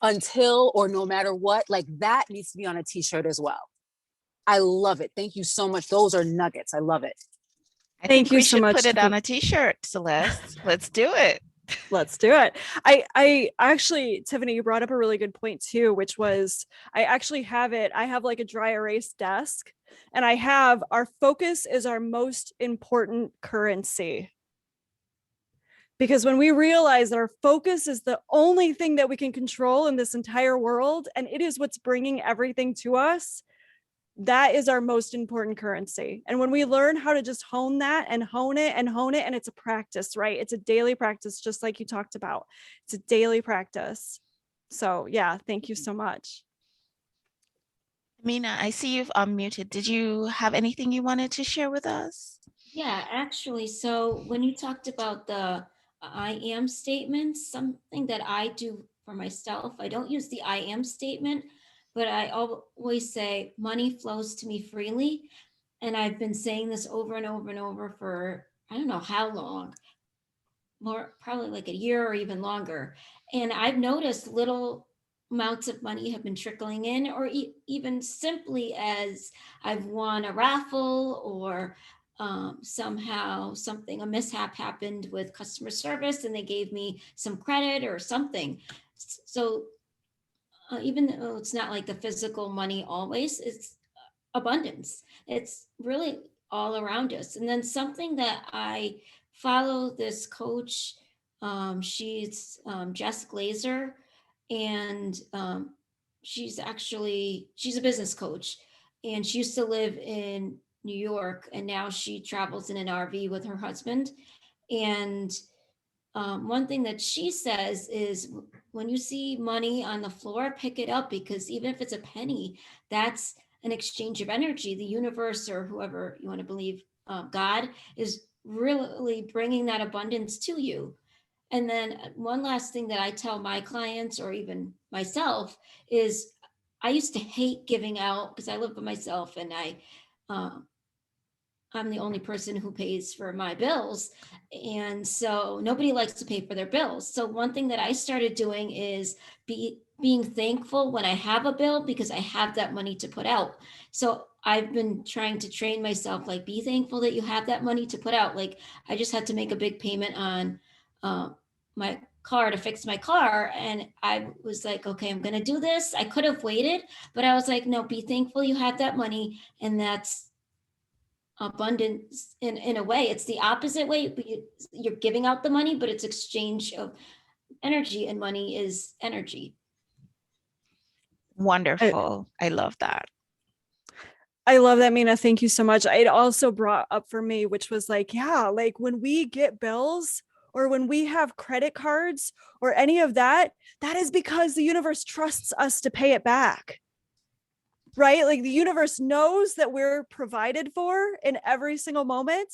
until or no matter what, like that needs to be on a t-shirt as well. I love it. Thank you so much. Those are nuggets. I love it. I Thank think you we so should much, put it on Tiffany. a t-shirt, Celeste. Let's do it. Let's do it. I actually, Tiffany, you brought up a really good point too, which was I actually have it. I have like a dry erase desk, and I have our focus is our most important currency. Because when we realize that our focus is the only thing that we can control in this entire world, and it is what's bringing everything to us, that is our most important currency. And when we learn how to just hone that and hone it, and it's a practice, right? It's a daily practice, just like you talked about. It's a daily practice. So yeah, thank you so much. Mina, I see you've unmuted. Did you have anything you wanted to share with us? Yeah, actually, so when you talked about the I am statements, something that I do for myself, I don't use the I am statement, but I always say money flows to me freely. And I've been saying this over and over and over for I don't know how long, more probably like a year or even longer. And I've noticed little amounts of money have been trickling in, or even simply as I've won a raffle, or somehow a mishap happened with customer service and they gave me some credit or something. So even though it's not like the physical money always, it's abundance. It's really all around us. And then something that I follow this coach, she's Jess Glazer, and she's a business coach, and she used to live in New York, and now she travels in an RV with her husband. And one thing that she says is when you see money on the floor, pick it up, because even if it's a penny, that's an exchange of energy. The universe, or whoever you want to believe, God, is really bringing that abundance to you. And then one last thing that I tell my clients, or even myself, is I used to hate giving out because I live by myself, and I'm the only person who pays for my bills. And so nobody likes to pay for their bills. So one thing that I started doing is being thankful when I have a bill, because I have that money to put out. So I've been trying to train myself, like, be thankful that you have that money to put out. Like, I just had to make a big payment on my car to fix my car. And I was like, okay, I'm going to do this. I could have waited, but I was like, no, be thankful you have that money. And that's abundance in a way. It's the opposite way. You're giving out the money, but it's exchange of energy, and money is energy. Wonderful. I love that. I love that, Mina. Thank you so much. It also brought up for me, which was like, yeah, like when we get bills or when we have credit cards or any of that, that is because the universe trusts us to pay it back. Right? Like the universe knows that we're provided for in every single moment.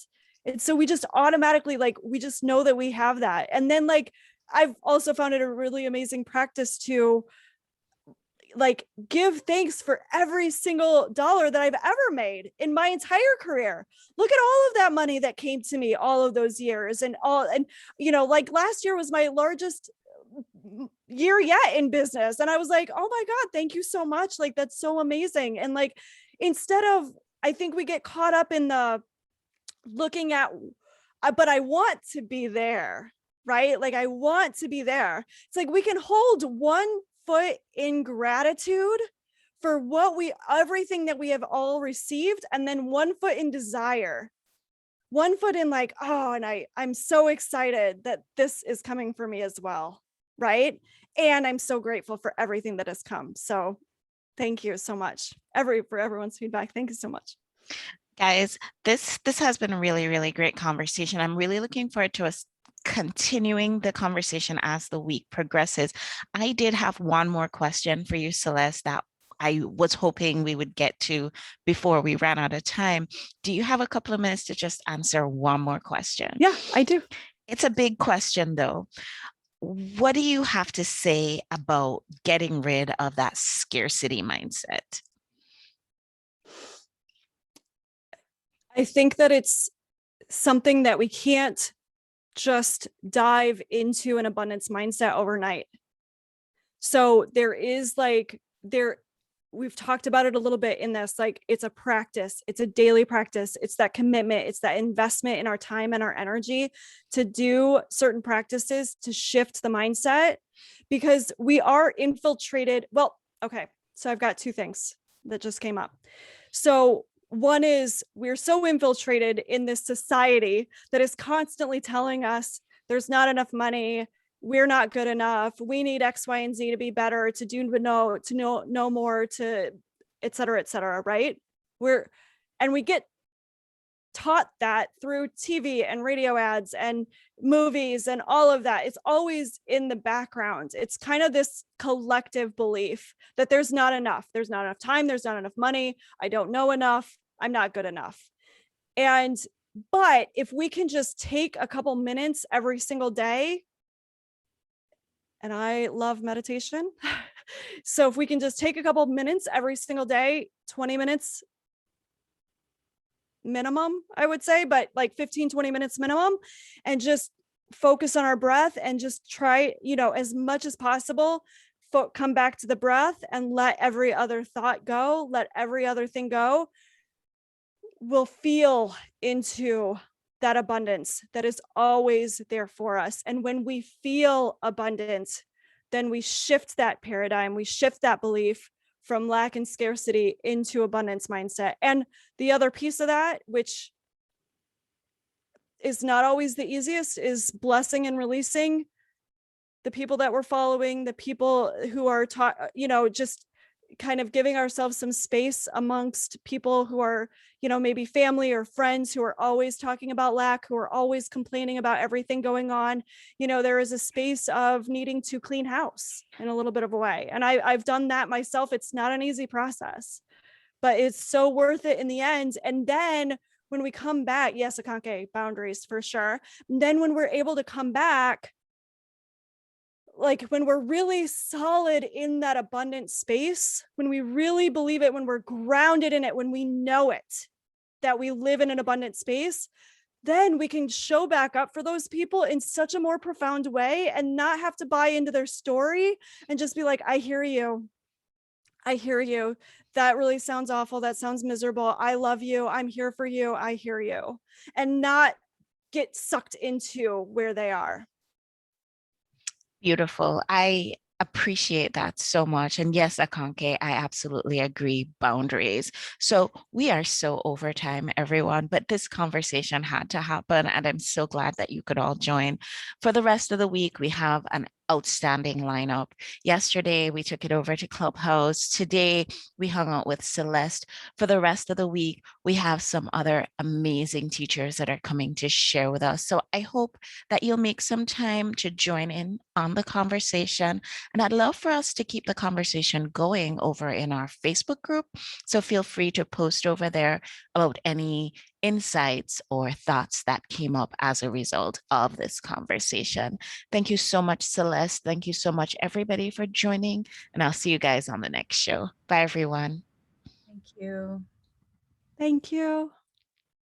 And so we just automatically, like, we just know that we have that. And then, like, I've also found it a really amazing practice to, like, give thanks for every single dollar that I've ever made in my entire career. Look at all of that money that came to me all of those years, and you know, like last year was my largest year yet in business. And I was like, oh my God, thank you so much. Like, that's so amazing. And like, instead of, I think we get caught up in the looking at, but I want to be there, right? Like, I want to be there. It's like, we can hold one foot in gratitude for everything that we have all received. And then one foot in desire, one foot in like, oh, and I'm so excited that this is coming for me as well. Right. And I'm so grateful for everything that has come. So thank you so much for everyone's feedback. Thank you so much. Guys, this has been a really, really great conversation. I'm really looking forward to us continuing the conversation as the week progresses. I did have one more question for you, Celeste, that I was hoping we would get to before we ran out of time. Do you have a couple of minutes to just answer one more question? Yeah, I do. It's a big question, though. What do you have to say about getting rid of that scarcity mindset? I think that it's something that we can't just dive into an abundance mindset overnight. So we've talked about it a little bit in this, like, it's a practice, it's a daily practice. It's that commitment, it's that investment in our time and our energy to do certain practices to shift the mindset, because we are infiltrated. Well, okay. So I've got two things that just came up. So one is, we're so infiltrated in this society that is constantly telling us there's not enough money, we're not good enough, we need X, Y, and Z to be better, to do know more, to et cetera, right? We get taught that through TV and radio ads and movies and all of that. It's always in the background. It's kind of this collective belief that there's not enough time, there's not enough money, I don't know enough, I'm not good enough. But if we can just take a couple minutes every single day, and I love meditation. So if we can just take a couple minutes every single day, 20 minutes minimum, I would say, but like 15, 20 minutes minimum, and just focus on our breath and just try, as much as possible, come back to the breath and let every other thought go, let every other thing go, we'll feel into that abundance that is always there for us. And when we feel abundance, then we shift that paradigm, we shift that belief from lack and scarcity into abundance mindset. And the other piece of that, which is not always the easiest, is blessing and releasing the people that we're following, the people who are just kind of giving ourselves some space amongst people who are, maybe family or friends who are always talking about lack, who are always complaining about everything going on. There is a space of needing to clean house in a little bit of a way. And I've done that myself. It's not an easy process, but it's so worth it in the end. And then when we come back, yes, Akanke, boundaries for sure. And then when we're able to come back, like when we're really solid in that abundant space, when we really believe it, when we're grounded in it, when we know it, that we live in an abundant space, then we can show back up for those people in such a more profound way and not have to buy into their story and just be like, I hear you. I hear you. That really sounds awful. That sounds miserable. I love you. I'm here for you. I hear you. And not get sucked into where they are. Beautiful. I appreciate that so much. And yes, Akanke, I absolutely agree. Boundaries. So we are so over time, everyone, but this conversation had to happen. And I'm so glad that you could all join. For the rest of the week, we have an outstanding lineup. Yesterday, we took it over to Clubhouse. Today, we hung out with Celeste. For the rest of the week, we have some other amazing teachers that are coming to share with us. So I hope that you'll make some time to join in on the conversation. And I'd love for us to keep the conversation going over in our Facebook group. So feel free to post over there about any insights or thoughts that came up as a result of this conversation. Thank you so much, Celeste. Thank you so much, everybody, for joining. And I'll see you guys on the next show. Bye, everyone. Thank you. Thank you.